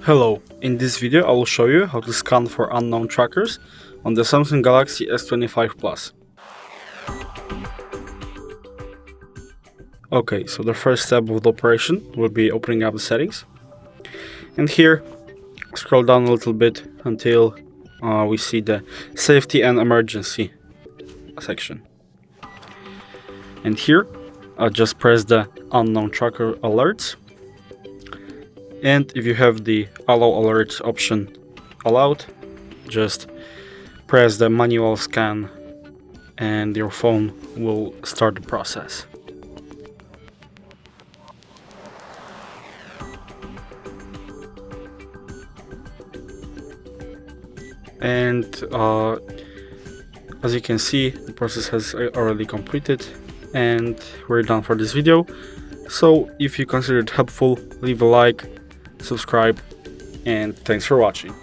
Hello, in this video I will show you how to scan for unknown trackers on the Samsung Galaxy S25 Plus. Okay, so the first step of the operation will be opening up the settings. And here, scroll down a little bit until we see the safety and emergency section. And here, just press the unknown tracker alerts. And if you have the allow alerts option allowed, just press the manual scan and your phone will start the process. And as you can see, the process has already completed and we're done for this video. So if you consider it helpful, leave a like, subscribe, and thanks for watching.